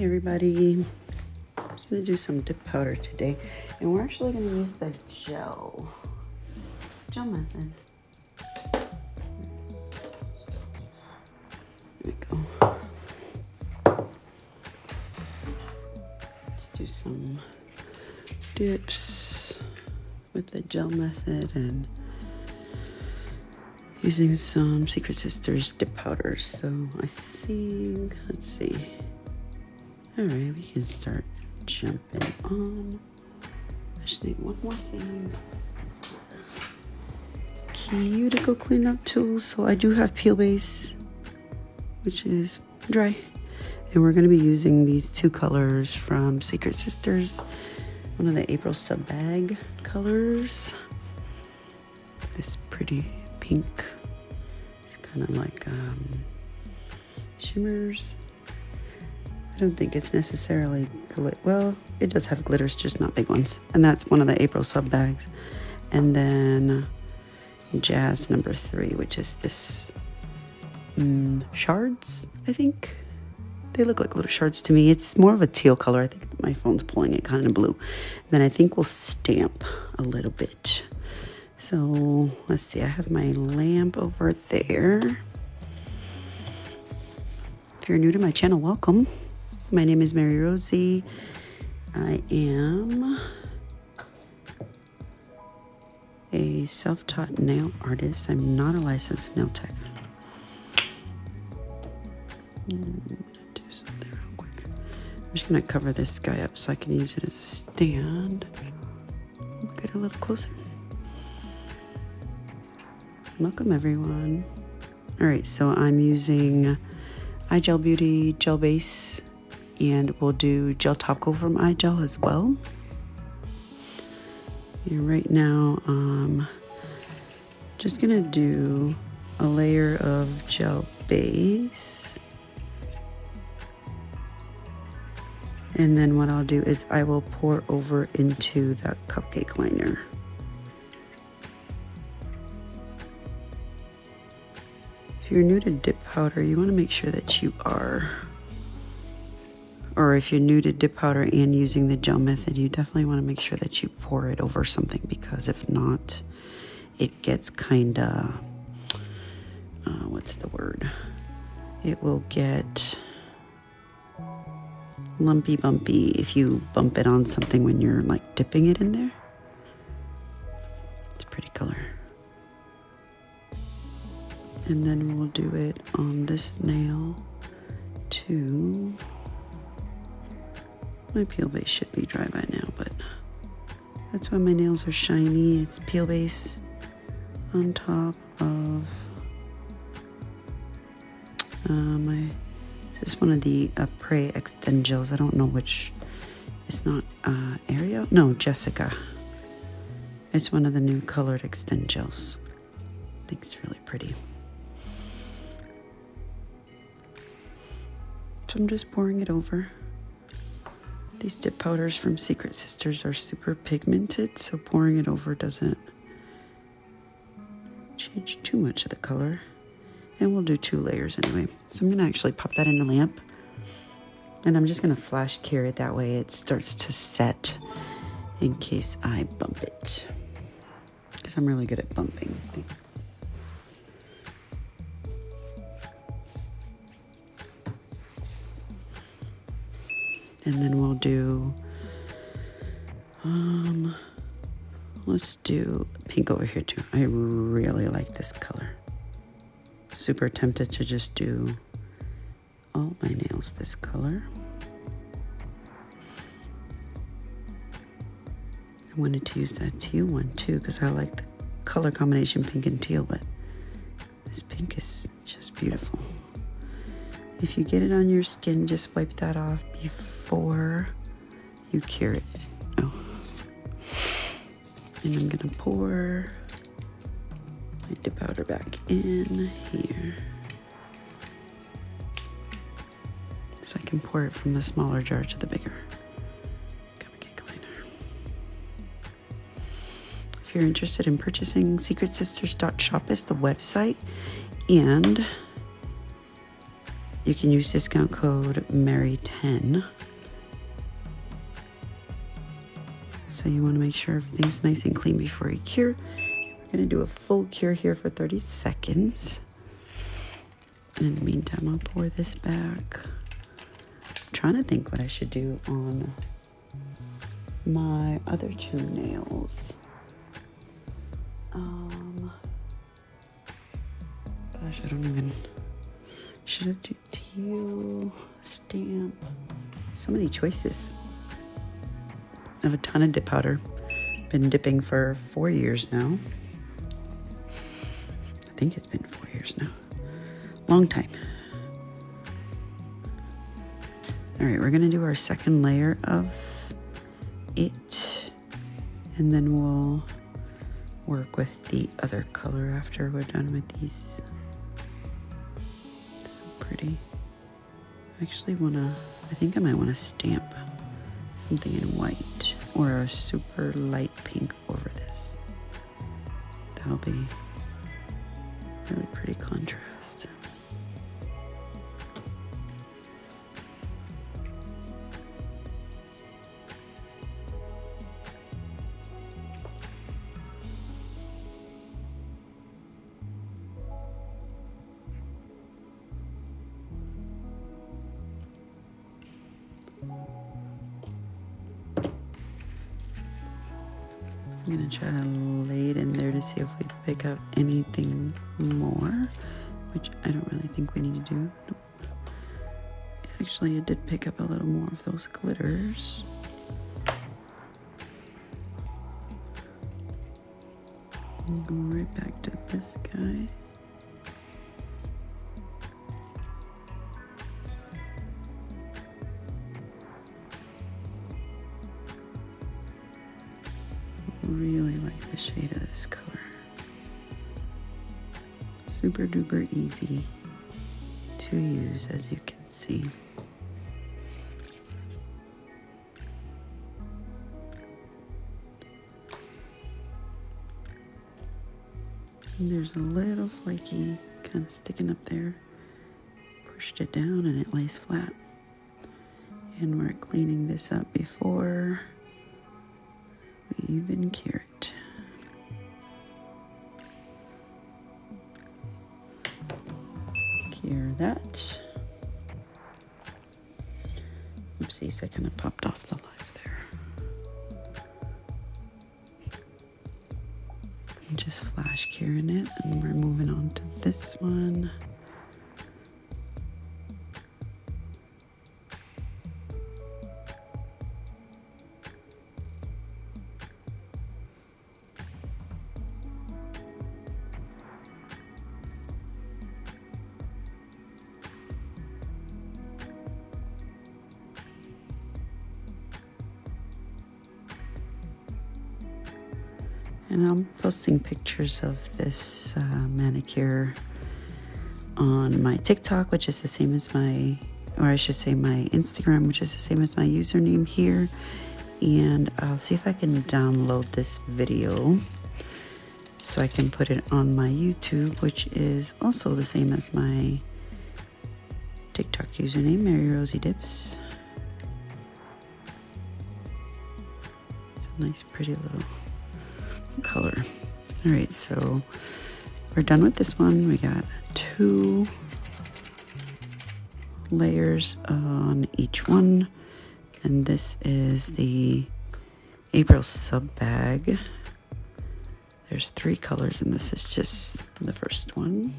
everybody. I'm just going to do some dip powder today. And we're actually going to use the gel method. There we go. Let's do some dips with the gel method and using some Secret Sisters dip powders. So I think, let's see. All right, we can start jumping on. I just need one more thing. Cuticle cleanup tools. So I do have Peel Base, which is dry. And we're gonna be using these two colors from Secret Sisters. One of the April sub bag colors. This pretty pink. It's kind of like shimmers. I don't think it's necessarily well, it does have glitters, just not big ones. And that's one of the April sub bags. And then Jazz number 3, which is this shards, I think. They look like little shards to me. It's more of a teal color. I think my phone's pulling it kind of blue. And then I think we'll stamp a little bit. So let's see, I have my lamp over there. If you're new to my channel, welcome. My name is Mary Rosie. I am a self-taught nail artist. I'm not a licensed nail tech. I'm gonna do something real quick. I'm just gonna cover this guy up so I can use it as a stand. Get a little closer. Welcome everyone. All right, so I'm using Igel Beauty Gel Base, and we'll do Gel Topcoat from Igel as well. And right now, just gonna do a layer of Gel Base. And then what I'll do is I will pour over into that cupcake liner. If you're new to dip powder, you want to make sure that you are, or if you're new to dip powder and using the gel method, you definitely want to make sure that you pour it over something, because if not, it gets kind of, what's the word? It will get lumpy bumpy if you bump it on something when you're like dipping it in there. It's a pretty color. And then we'll do it on this nail too. My peel base should be dry by now, but that's why my nails are shiny. It's peel base on top of this is one of the Prey Extend Gels. I don't know which. It's not Ariel? No, Jessica. It's one of the new colored Extend Gels. I think it's really pretty. So I'm just pouring it over. These dip powders from Secret Sisters are super pigmented, so pouring it over doesn't change too much of the color. And we'll do 2 layers anyway. So I'm gonna actually pop that in the lamp. And I'm just gonna flash cure it, that way it starts to set in case I bump it. Because I'm really good at bumping things. And then we'll do, let's do pink over here too. I really like this color. Super tempted to just do all my nails this color. I wanted to use that teal one too, because I like the color combination pink and teal, but this pink is just beautiful. If you get it on your skin, just wipe that off before you cure it. Oh. And I'm gonna pour my dip powder back in here. So I can pour it from the smaller jar to the bigger. Cupcake liner. If you're interested in purchasing, secretsisters.shop is the website. And you can use discount code Mary10. So you want to make sure everything's nice and clean before you cure. We're going to do a full cure here for 30 seconds. And in the meantime, I'll pour this back. I'm trying to think what I should do on my other two nails. Gosh, I don't even... Should I do teal, stamp? So many choices. I have a ton of dip powder. Been dipping for 4 years now. I think it's been 4 years now. Long time. All right, we're gonna do our second layer of it, and then we'll work with the other color after we're done with these. So pretty. I actually I think I might wanna stamp something in white or a super light pink over this. That'll be really pretty contrast. I'm gonna try to lay it in there to see if we pick up anything more, which I don't really think we need to do. Nope. Actually, I did pick up a little more of those glitters. I'll go right back to this guy. Really like the shade of this color. Super duper easy to use, as you can see. And there's a little flaky kind of sticking up there. Pushed it down and it lays flat. And we're cleaning this up before we even cure it. Cure that. Oopsies, I kind of popped off the live there. I'm just flash curing it, and we're moving on to this one. And I'm posting pictures of this manicure on my TikTok, which is the same as my, or I should say my Instagram, which is the same as my username here. And I'll see if I can download this video so I can put it on my YouTube, which is also the same as my TikTok username, Mary Rosie Dips. It's a nice, pretty little color. All right, so we're done with this one. We got 2 layers on each one, and this is the April sub bag. There's 3 colors, and this is just the first one,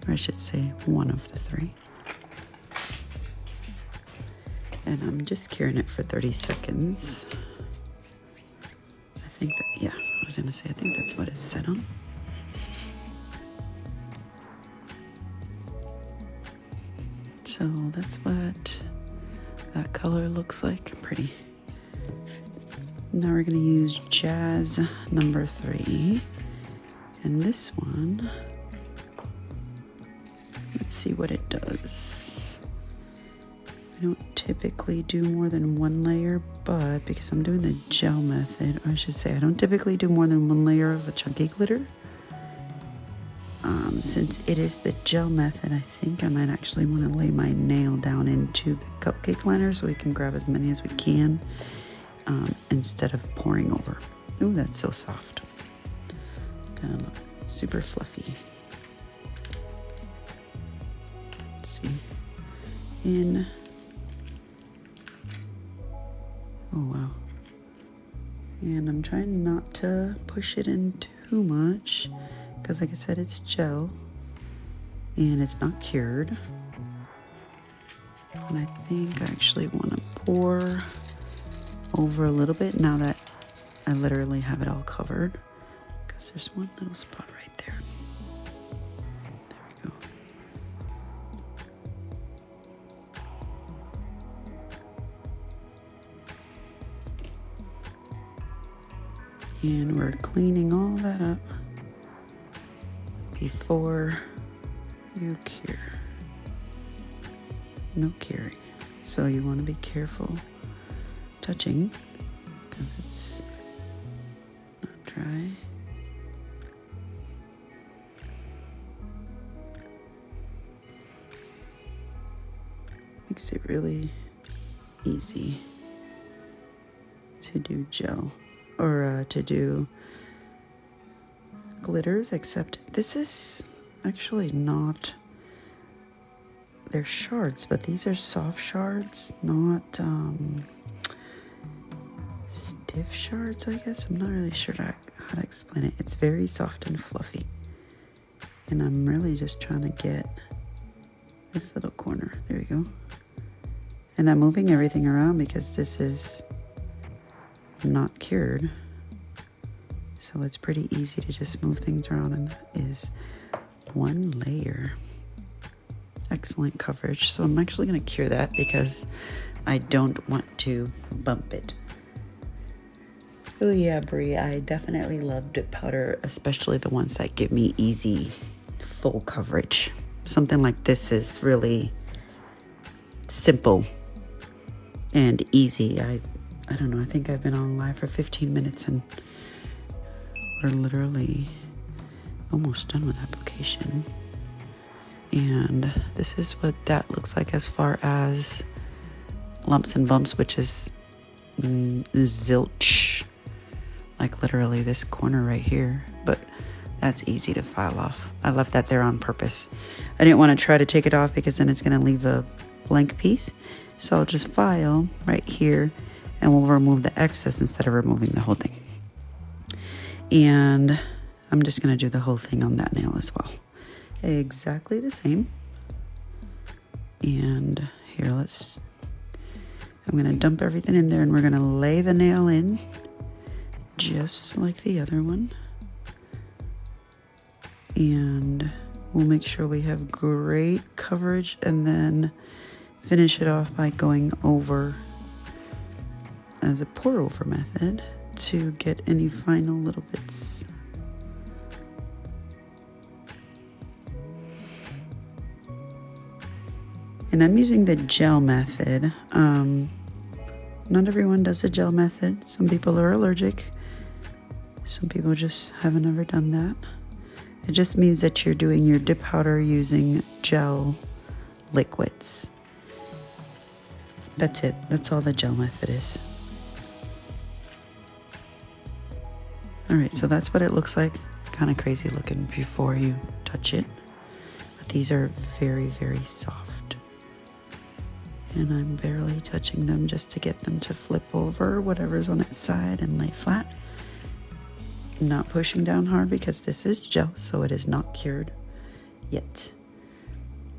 or I should say one of the 3. And I'm just curing it for 30 seconds. I think that, yeah, I was gonna say, I think that's what it's set on. So that's what that color looks like. Pretty. Now we're gonna use Jazz number 3. And this one, let's see what it does. I don't typically do more than 1 layer, but because I'm doing the gel method, or I should say I don't typically do more than 1 layer of a chunky glitter. Since it is the gel method, I think I might actually want to lay my nail down into the cupcake liner so we can grab as many as we can instead of pouring over. Ooh, that's so soft. Kind of super fluffy. Let's see. In. Oh, wow. And I'm trying not to push it in too much because, like I said, it's gel and it's not cured. And I think I actually want to pour over a little bit now that I literally have it all covered, because there's one little spot right there. There we go. And we're cleaning all that up before you cure. No curing. So you want to be careful touching because it's not dry. Makes it really easy to do gel or to do glitters, except this is actually not, they're shards, but these are soft shards, not stiff shards, I guess. I'm not really sure how to explain it. It's very soft and fluffy, and I'm really just trying to get this little corner. There we go. And I'm moving everything around because this is not cured, so it's pretty easy to just move things around, and that is one layer. Excellent coverage. So I'm actually going to cure that because I don't want to bump it. Oh yeah, Brie, I definitely love dip powder, especially the ones that give me easy full coverage. Something like this is really simple and easy. I don't know, I think I've been on live for 15 minutes and we're literally almost done with application. And this is what that looks like as far as lumps and bumps, which is zilch. Like literally this corner right here. But that's easy to file off. I left that there on purpose. I didn't want to try to take it off because then it's going to leave a blank piece. So I'll just file right here and we'll remove the excess instead of removing the whole thing. And I'm just going to do the whole thing on that nail as well. Exactly the same. And here, I'm going to dump everything in there and we're going to lay the nail in just like the other one. And we'll make sure we have great coverage and then finish it off by going over as a pour over method to get any final little bits. And I'm using the gel method. Not everyone does the gel method. Some people are allergic. Some people just haven't ever done that. It just means that you're doing your dip powder using gel liquids. That's it. That's all the gel method is. All right, so that's what it looks like. Kind of crazy looking before you touch it. But these are very, very soft. And I'm barely touching them just to get them to flip over whatever's on its side and lay flat. Not pushing down hard because this is gel, so it is not cured yet.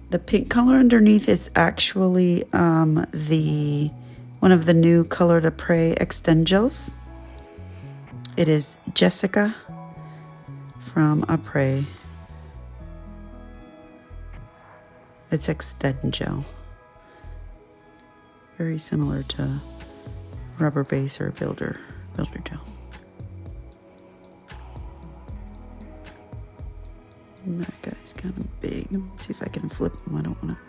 The pink color underneath is actually one of the new Color to Pray Extend Gels. It is Jessica from Apres. It's Extend Gel. Very similar to rubber base or builder gel. And that guy's kind of big. Let's see if I can flip him. I don't want to.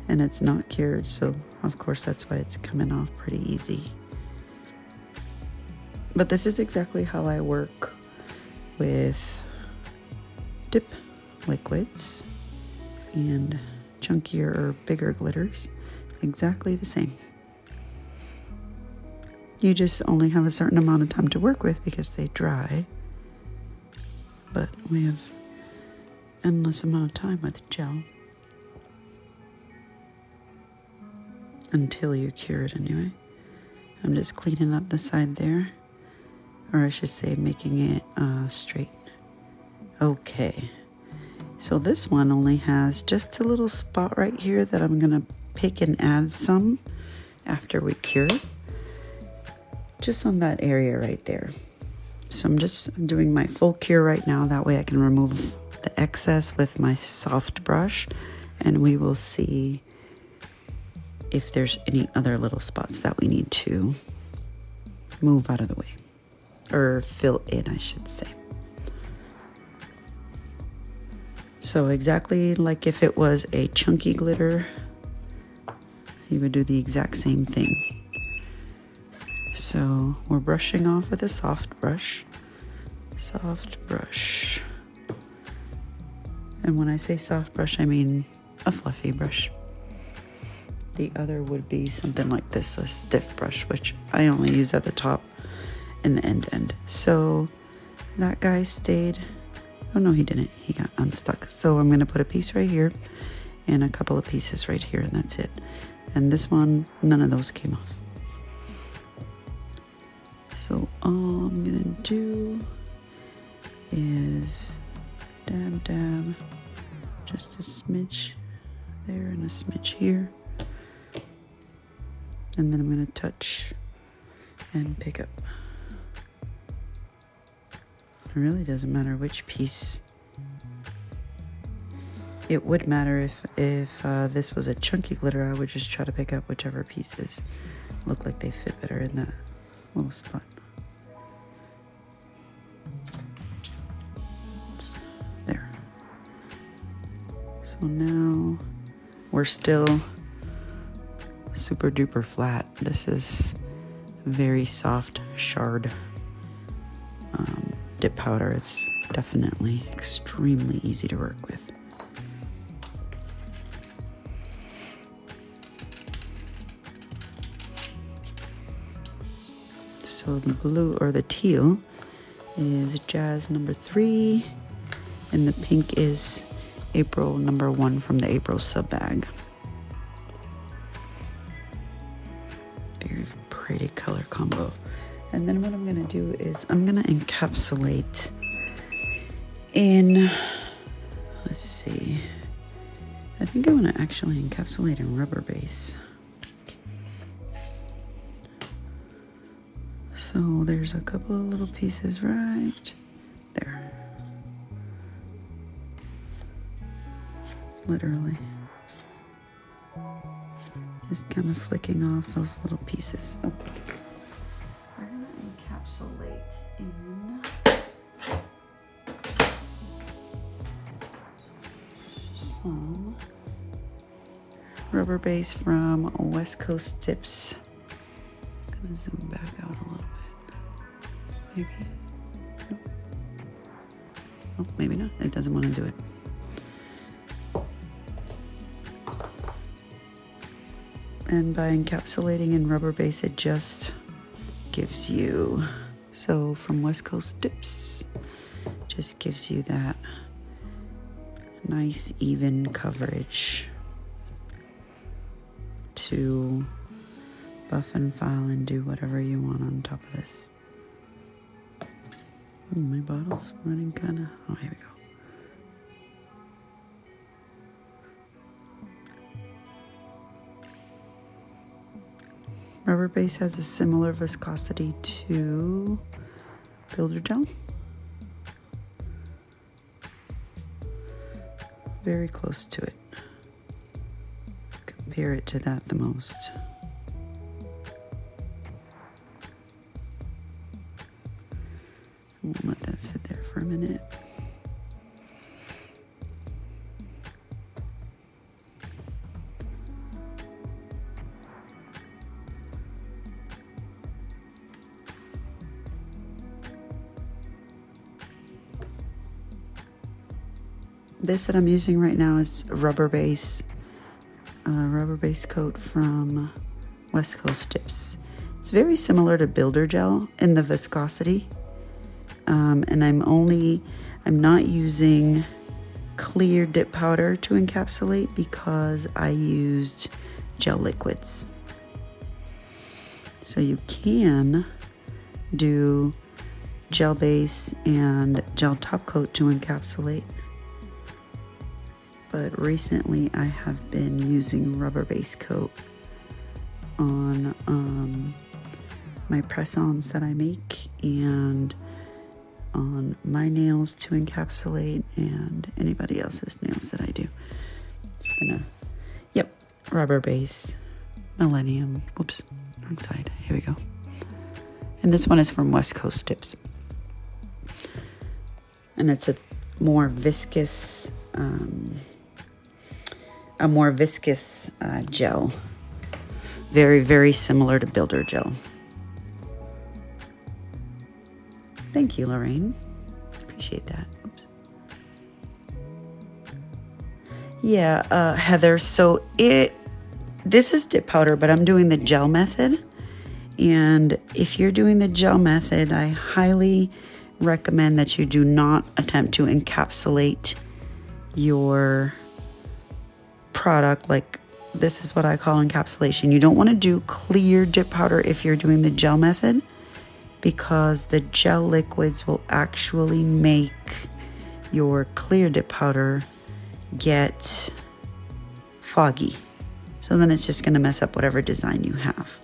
And it's not cured, so of course that's why it's coming off pretty easy. But this is exactly how I work with dip liquids and chunkier or bigger glitters, exactly the same. You just only have a certain amount of time to work with because they dry, but we have endless amount of time with gel. Until you cure it anyway. I'm just cleaning up the side there, or I should say making it straight. Okay, so this one only has just a little spot right here that I'm gonna pick and add some after we cure it. Just on that area right there. So I'm just doing my full cure right now, that way I can remove the excess with my soft brush, and we will see if there's any other little spots that we need to move out of the way, or fill in, I should say. So exactly like if it was a chunky glitter, you would do the exact same thing. So we're brushing off with a soft brush. And when I say soft brush, I mean a fluffy brush. The other would be something like this, a stiff brush, which I only use at the top and the end. So that guy stayed. Oh no, he didn't. He got unstuck. So I'm gonna put a piece right here and a couple of pieces right here, and that's it. And this one, none of those came off. So all I'm gonna do is dab, just a smidge there and a smidge here. And then I'm gonna touch and pick up. It really doesn't matter which piece. It would matter if this was a chunky glitter. I would just try to pick up whichever pieces look like they fit better in that little spot. There. So now we're still super duper flat. This is very soft shard dip powder. It's definitely extremely easy to work with. So the blue or the teal is Jazz number 3, and the pink is April number 1 from the April sub bag. Very pretty color combo. And then what I'm gonna do is I'm gonna encapsulate in, let's see, I think I wanna actually encapsulate in rubber base. So there's a couple of little pieces right there. Literally. Just kind of flicking off those little pieces. Okay. We're gonna encapsulate in some rubber base from West Coast Tips. I'm gonna zoom back out a little bit. Maybe. Nope. Oh, maybe not. It doesn't want to do it. And by encapsulating in rubber base, it just gives you, so from West Coast Tips, just gives you that nice even coverage to buff and file and do whatever you want on top of this. My bottle's running kind of, oh, here we go. Rubber base has a similar viscosity to builder gel. Very close to it. Compare it to that the most. We'll let that sit there for a minute. This that I'm using right now is rubber base coat from West Coast Tips. It's very similar to builder gel in the viscosity, and I'm not using clear dip powder to encapsulate because I used gel liquids. So you can do gel base and gel top coat to encapsulate, but recently I have been using rubber base coat on my press-ons that I make and on my nails to encapsulate and anybody else's nails that I do. Yep, rubber base, Millennium. Oops, wrong side. Here we go. And this one is from West Coast Tips. And it's a more viscous gel. Very, very similar to builder gel. Thank you, Lorraine. Appreciate that. Oops. Yeah, Heather, so this is dip powder, but I'm doing the gel method. And if you're doing the gel method, I highly recommend that you do not attempt to encapsulate your product. Like, this is what I call encapsulation. You don't want to do clear dip powder if you're doing the gel method, because the gel liquids will actually make your clear dip powder get foggy. So then it's just going to mess up whatever design you have.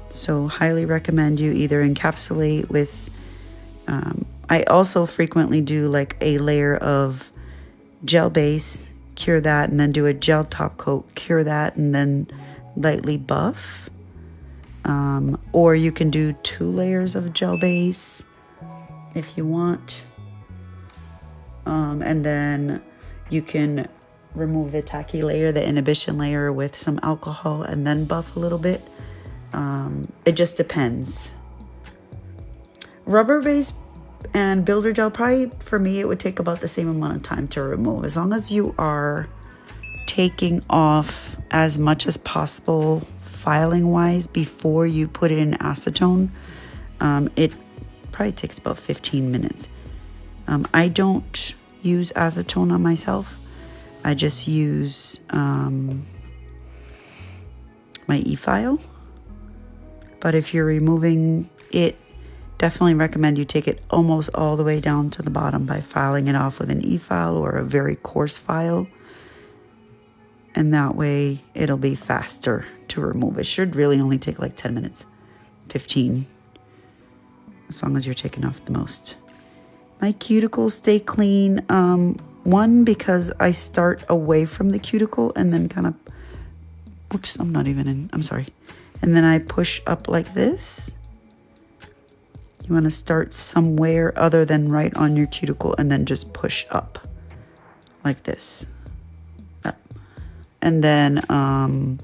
So highly recommend you either encapsulate with, I also frequently do like a layer of gel base, cure that, and then do a gel top coat, cure that, and then lightly buff. Or you can do 2 layers of gel base if you want. And then you can remove the tacky layer, the inhibition layer, with some alcohol and then buff a little bit. It just depends. Rubber base and builder gel, probably for me, it would take about the same amount of time to remove. As long as you are taking off as much as possible filing wise before you put it in acetone, it probably takes about 15 minutes. I don't use acetone on myself. I just use my e-file. But if you're removing it, definitely recommend you take it almost all the way down to the bottom by filing it off with an e-file or a very coarse file. And that way it'll be faster to remove. It should really only take like 10 minutes, 15, as long as you're taking off the most. My cuticles stay clean. One, because I start away from the cuticle and then kind of, oops, I'm sorry. And then I push up like this. You want to start somewhere other than right on your cuticle and then just push up like this. Up. And then I'm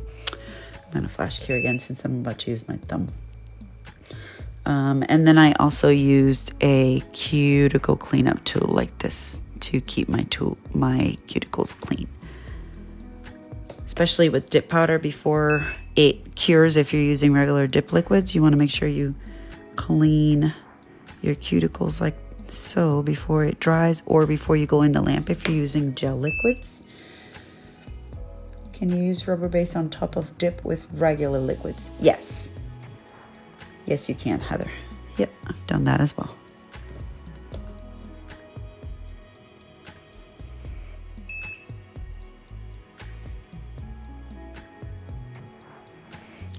going to flash cure again since I'm about to use my thumb. And then I also used a cuticle cleanup tool like this to keep my cuticles clean. Especially with dip powder, before it cures, if you're using regular dip liquids, you want to make sure you clean your cuticles like so before it dries, or before you go in the lamp if you're using gel liquids. Can you use rubber base on top of dip with regular liquids? Yes. Yes, you can, Heather. Yep, I've done that as well.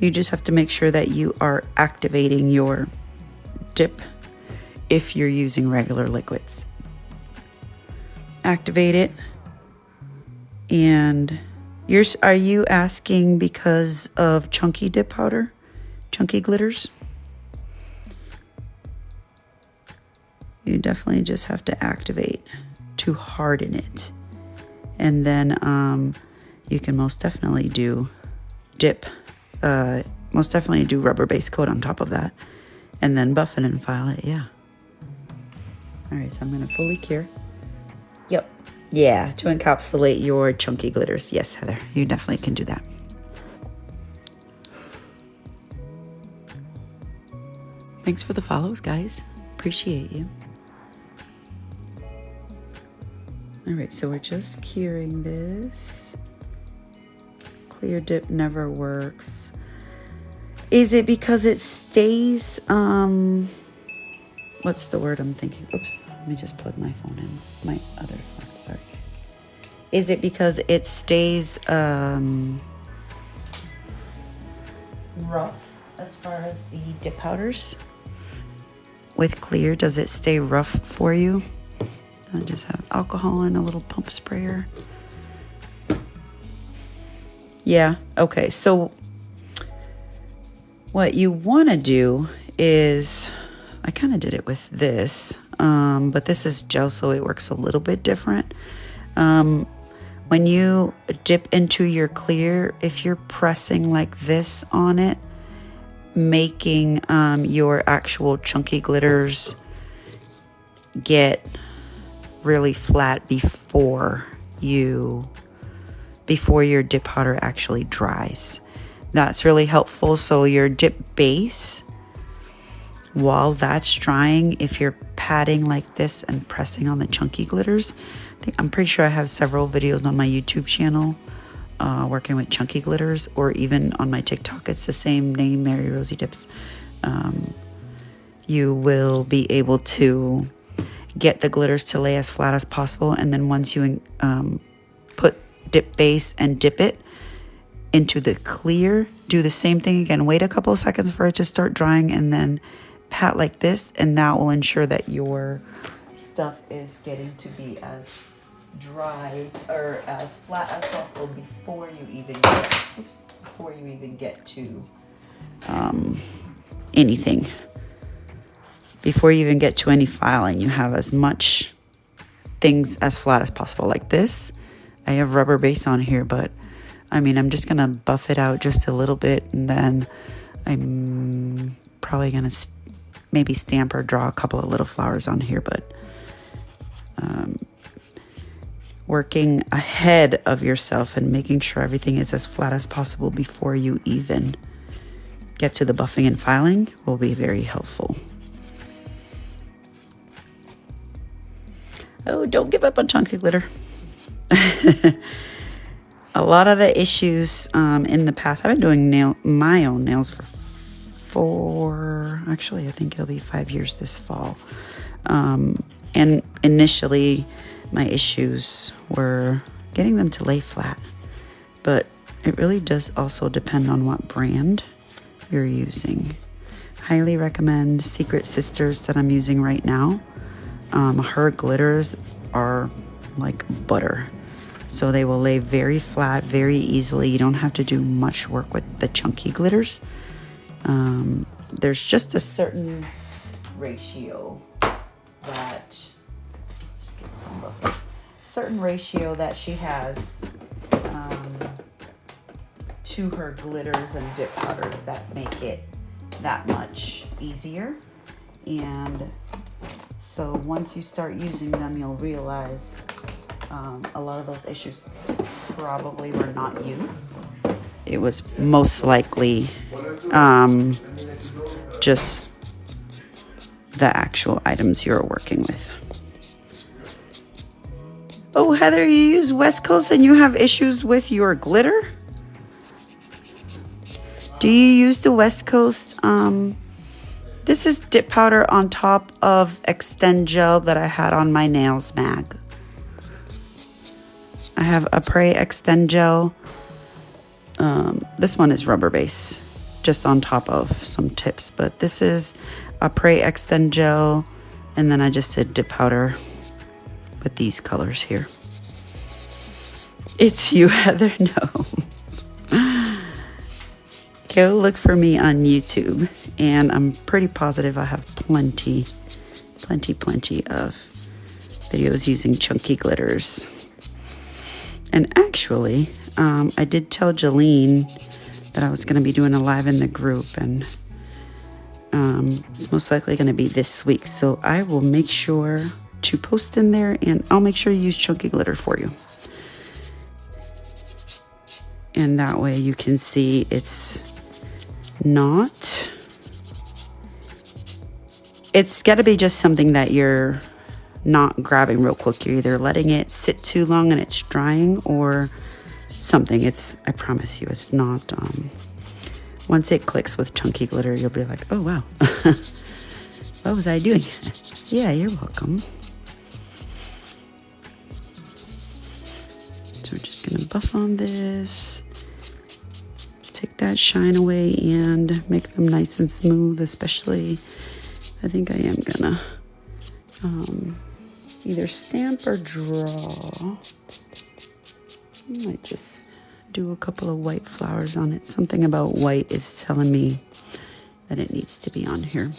You just have to make sure that you are activating your dip if you're using regular liquids. Activate it. And are you asking because of chunky dip powder? Chunky glitters? You definitely just have to activate to harden it. And then you can most definitely do rubber base coat on top of that, and then buff it and file it. Yeah. All right, so I'm going to fully cure. Yep. Yeah, to encapsulate your chunky glitters. Yes, Heather, you definitely can do that. Thanks for the follows, guys. Appreciate you. All right, so we're just curing this. Clear dip never works. Is it because it stays, what's the word I'm thinking? Oops, let me just plug my phone in. My other phone, sorry guys. Is it because it stays rough as far as the dip powders? With clear, does it stay rough for you? I just have alcohol and a little pump sprayer. Yeah, okay, so what you want to do is, I kind of did it with this, but this is gel, so it works a little bit different. When you dip into your clear, if you're pressing like this on it, making your actual chunky glitters get really flat before your dip powder actually dries. That's really helpful. So your dip base, while that's drying, if you're patting like this and pressing on the chunky glitters, I'm pretty sure I have several videos on my YouTube channel working with chunky glitters, or even on my TikTok, it's the same name, Mary Rosie Dips. You will be able to get the glitters to lay as flat as possible, and then once you put dip base and dip it into the clear, do the same thing again. Wait a couple of seconds for it to start drying, and then pat like this, and that will ensure that your stuff is getting to be as dry or as flat as possible before you even get to anything. Before you even get to any filing, you have as much things as flat as possible. Like this, I have rubber base on here, but I mean, I'm just gonna buff it out just a little bit, and then I'm probably gonna maybe stamp or draw a couple of little flowers on here, but working ahead of yourself and making sure everything is as flat as possible before you even get to the buffing and filing will be very helpful. Oh, don't give up on chunky glitter. A lot of the issues in the past, I've been doing my own nails for actually, I think it'll be 5 years this fall. And initially, my issues were getting them to lay flat. But it really does also depend on what brand you're using. Highly recommend Secret Sisters that I'm using right now. Her glitters are like butter. So they will lay very flat, very easily. You don't have to do much work with the chunky glitters. There's just a certain ratio that, get some buffers, certain ratio that she has to her glitters and dip powders that make it that much easier. And so once you start using them, you'll realize a lot of those issues probably were not you. It was most likely just the actual items you're working with. Oh, Heather, you use West Coast and you have issues with your glitter? Do you use the West Coast? This is dip powder on top of Extend Gel that I had on my nails mag. I have a Prey Extend Gel. This one is rubber base, just on top of some tips. But this is a Prey Extend Gel, and then I just did dip powder with these colors here. It's you, Heather. No. Go look for me on YouTube, and I'm pretty positive I have plenty of videos using chunky glitters. And actually, I did tell Jolene that I was going to be doing a live in the group, and it's most likely going to be this week. So I will make sure 2 posts in there, and I'll make sure to use chunky glitter for you. And that way you can see it's got to be just something that you're not grabbing real quick. You're either letting it sit too long and it's drying or something. I promise you, it's not, once it clicks with chunky glitter, you'll be like, oh wow, what was I doing? Yeah, you're welcome. So we're just gonna buff on this, take that shine away and make them nice and smooth, especially, I think I am gonna either stamp or draw. I might just do a couple of white flowers on it. Something about white is telling me that it needs to be on here.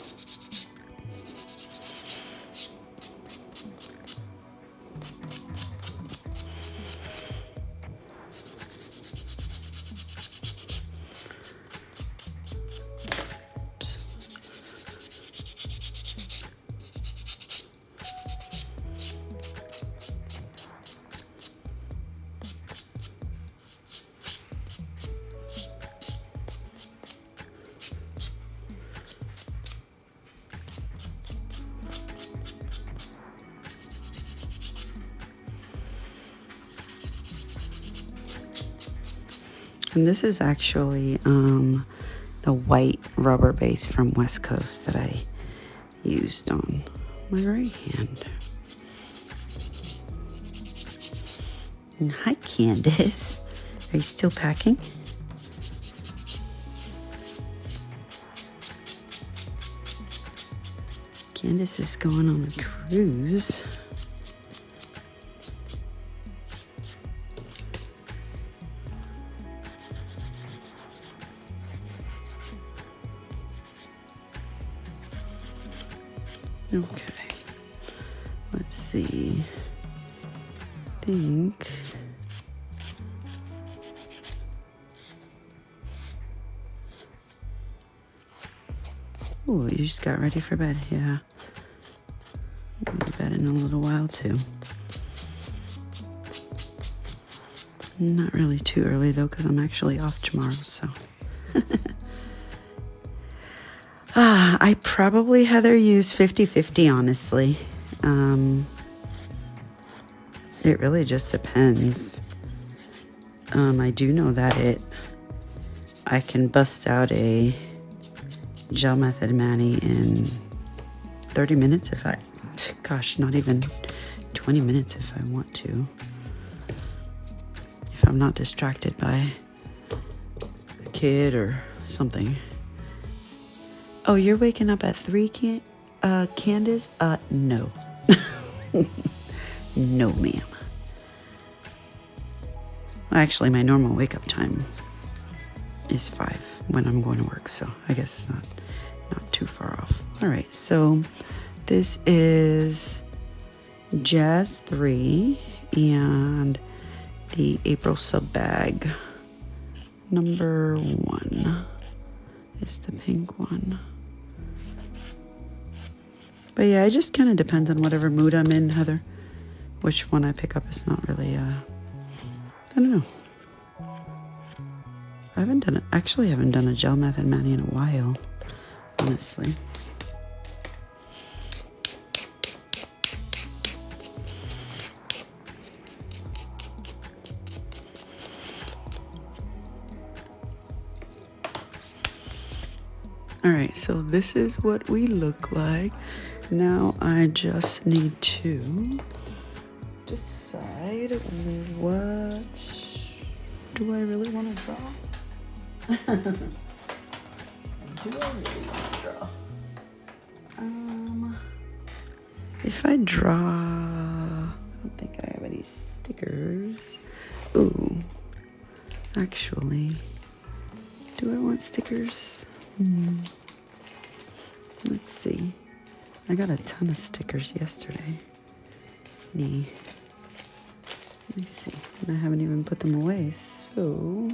And this is actually the white rubber base from West Coast that I used on my right hand. And hi, Candace. Are you still packing? Candace is going on a cruise. Okay, let's see. I think oh, you just got ready for bed. Yeah, I'll be to bed in a little while too. Not really too early though, because I'm actually off tomorrow, so. I probably, Heather, use 50-50, honestly. It really just depends. I do know that I can bust out a gel method mani in 30 minutes gosh, not even 20 minutes if I want to. If I'm not distracted by a kid or something. Oh, you're waking up at 3, Candace? No. No, ma'am. Actually, my normal wake-up time is 5 when I'm going to work, so I guess it's not too far off. All right, so this is Jazz 3 and the April sub bag number 1 is the pink one. But yeah, it just kind of depends on whatever mood I'm in, Heather. Which one I pick up is not really, I don't know. I haven't done a gel method mani in a while, honestly. All right, so this is what we look like. Now I just need to decide what do I really want to draw? Do I really want to draw? If I draw, I don't think I have any stickers. Ooh, actually, do I want stickers? Let's see. I got a ton of stickers yesterday. Let me see. And I haven't even put them away, so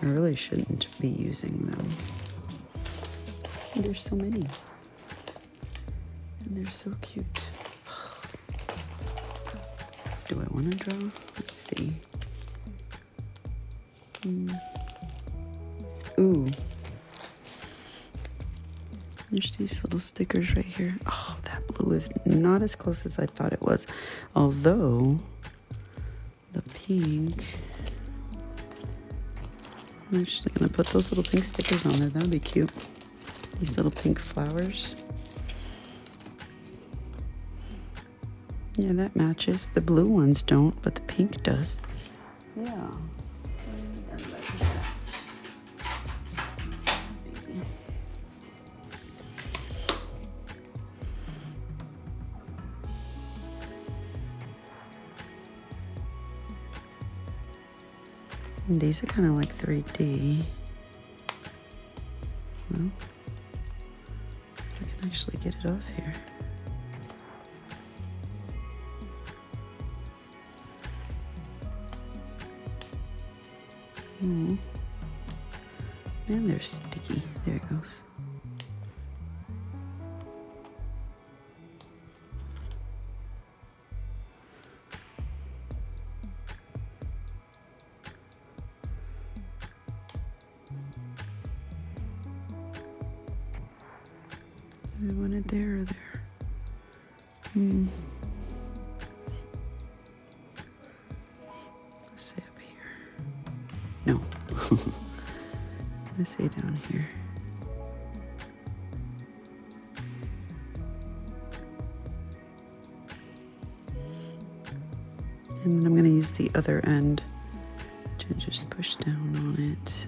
I really shouldn't be using them. There's so many. And they're so cute. do I want to draw? Let's see. Ooh. There's these little stickers right here. Oh, that blue is not as close as I thought it was. Although, the pink... I'm actually going to put those little pink stickers on there. That would be cute. These little pink flowers. Yeah, that matches. The blue ones don't, but the pink does. Yeah. And these are kind of like 3D. Well, I can actually get it off here. Oh, and they're sticky. There it goes. Do I want it there or there? Let's say up here. No. Let's say down here. And then I'm going to use the other end to just push down on it.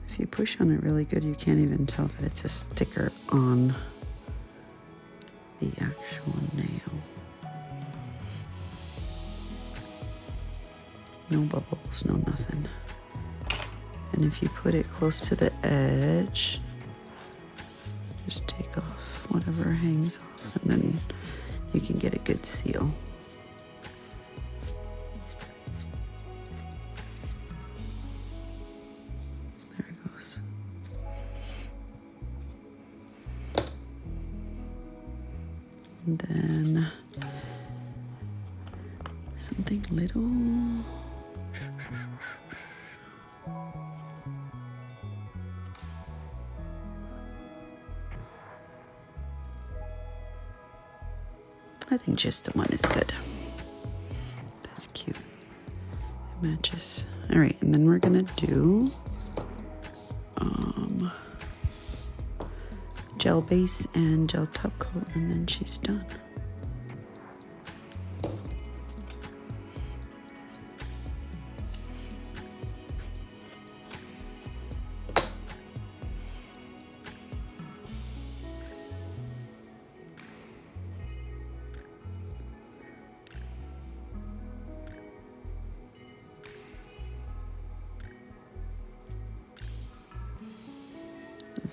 If you push on it really good, you can't even tell that it's a sticker on the actual nail. No bubbles, no nothing. And if you put it close to the edge, just take off whatever hangs off, and then you can get a good seal. There it goes. And then something little. I think just the one is good. That's cute. It matches. All right, and then we're gonna do gel base and gel top coat, and then she's done.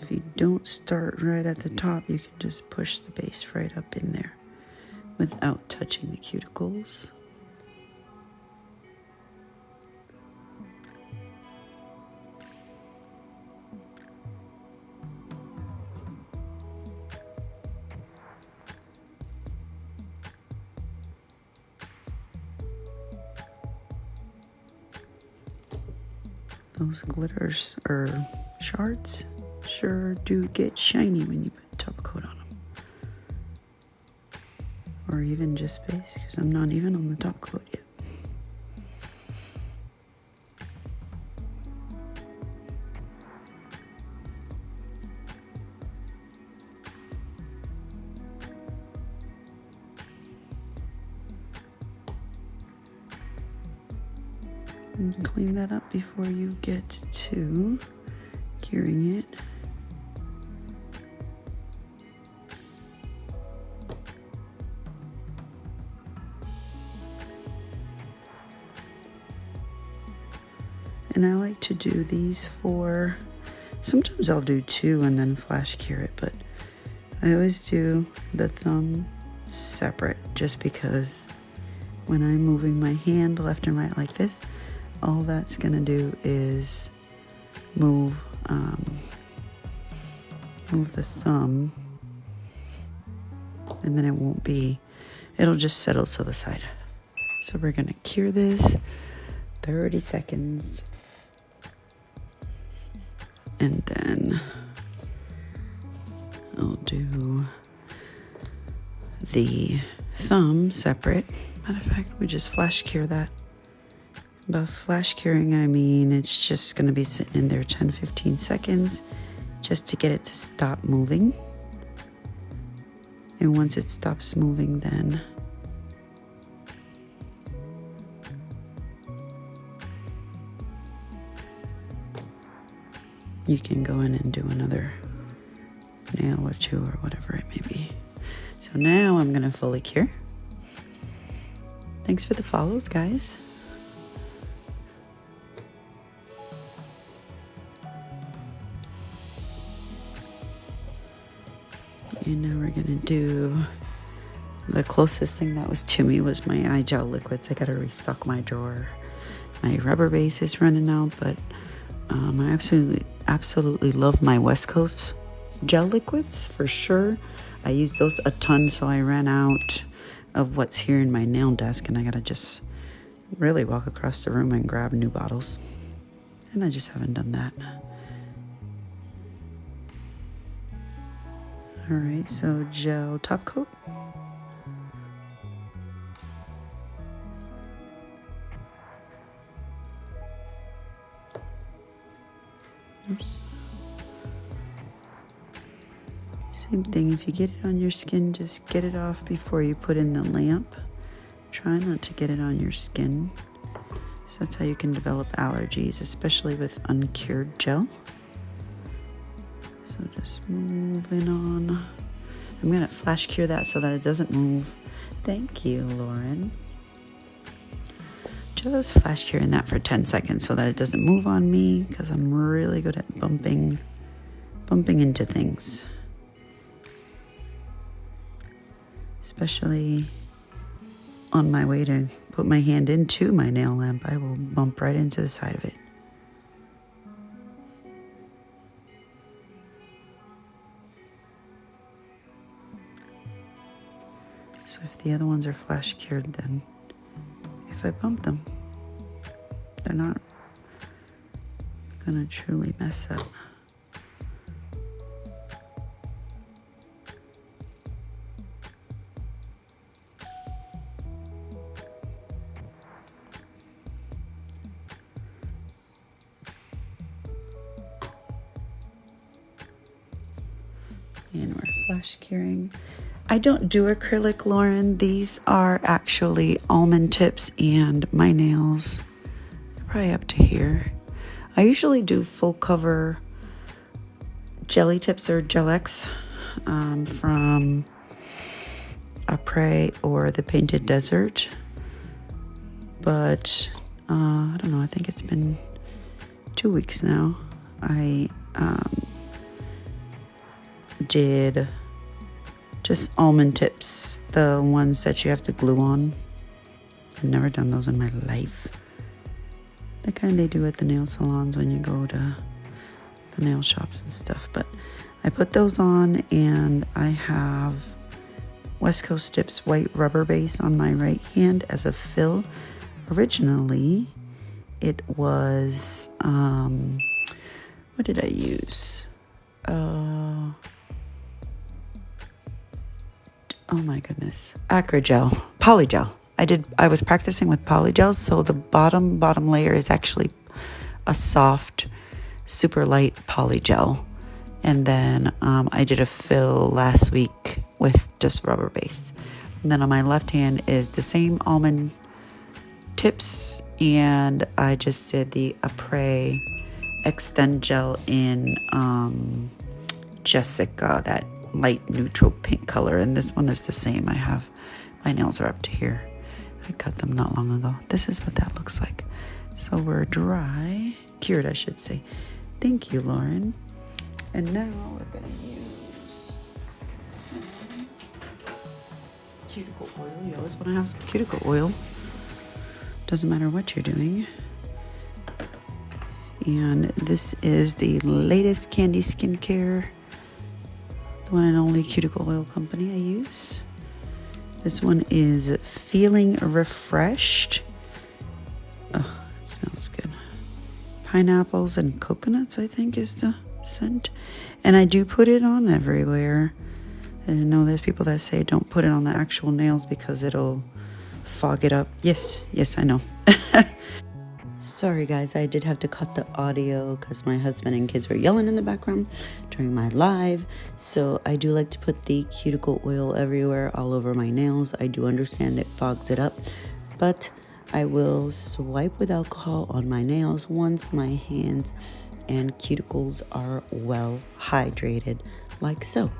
If you don't start right at the top, you can just push the base right up in there without touching the cuticles. Those glitters or shards sure do get shiny when you put top coat on them. Or even just base, because I'm not even on the top coat yet. And clean that up before you get to curing it. And I like to do these for, sometimes I'll do two and then flash cure it, but I always do the thumb separate, just because when I'm moving my hand left and right like this, all that's gonna do is move move the thumb, and then it won't be, it'll just settle to the side. So we're gonna cure this 30 seconds. And then I'll do the thumb separate. Matter of fact, we just flash cure that. By flash curing, I mean it's just gonna be sitting in there 10-15 seconds just to get it to stop moving. And once it stops moving, then you can go in and do another nail or two or whatever it may be. So now I'm gonna fully cure. Thanks for the follows, guys. And now we're gonna do, the closest thing that was to me was my Igel liquids. I gotta restock my drawer. My rubber base is running out, but I absolutely love my West Coast gel liquids for sure. I use those a ton, so I ran out of what's here in my nail desk, and I gotta just really walk across the room and grab new bottles. And I just haven't done that. All right, so gel top coat. Oops. Same thing, if you get it on your skin, just get it off before you put in the lamp. Try not to get it on your skin. So that's how you can develop allergies, especially with uncured gel. So just moving on. I'm gonna flash cure that so that it doesn't move. Thank you, Lauren. Just flash curing that for 10 seconds so that it doesn't move on me, because I'm really good at bumping into things. Especially on my way to put my hand into my nail lamp, I will bump right into the side of it. So if the other ones are flash cured, then if I bump them, they're not gonna truly mess up. And we're flash curing. I don't do acrylic, Lauren. These are actually almond tips, and my nails are probably up to here. I usually do full cover jelly tips or Gel X from Après or the Painted Desert. But I don't know, I think it's been 2 weeks now. I did just almond tips, the ones that you have to glue on. I've never done those in my life. The kind they do at the nail salons when you go to the nail shops and stuff. But I put those on, and I have West Coast Tips white rubber base on my right hand as a fill. Originally, it was, what did I use? Oh my goodness. Acrygel, polygel. I was practicing with polygel, so the bottom layer is actually a soft, super light polygel. And then I did a fill last week with just rubber base. And then on my left hand is the same almond tips, and I just did the Après Extend Gel in Jessica, that light neutral pink color, and this one is the same. My nails are up to here. I cut them not long ago. This is what that looks like. So we're cured, I should say. Thank you, Lauren. And now we're gonna use cuticle oil. You always want to have some cuticle oil. Doesn't matter what you're doing. And this is the latest Candy Skincare the one and only cuticle oil company I use. This one is Feeling Refreshed. Oh, it smells good. Pineapples and coconuts, I think, is the scent. And I do put it on everywhere. I know there's people that say don't put it on the actual nails because it'll fog it up. Yes, I know. Sorry guys, I did have to cut the audio because my husband and kids were yelling in the background during my live. So I do like to put the cuticle oil everywhere, all over my nails. I do understand it fogs it up, but I will swipe with alcohol on my nails once my hands and cuticles are well hydrated, like so.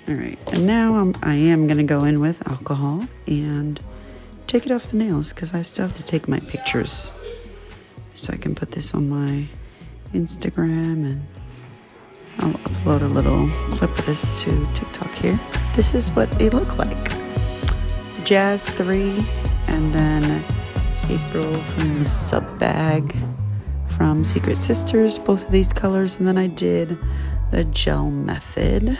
All right, and now I am gonna go in with alcohol and take it off the nails because I still have to take my pictures so I can put this on my Instagram, and I'll upload a little clip of this to TikTok here. This is what they look like. Jazz 3, and then April from the sub bag from Secret Sisters, both of these colors, and then I did the gel method.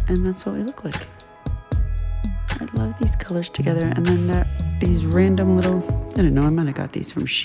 And that's what we look like. I love these colors together. And then these random little, I don't know, I might have got these from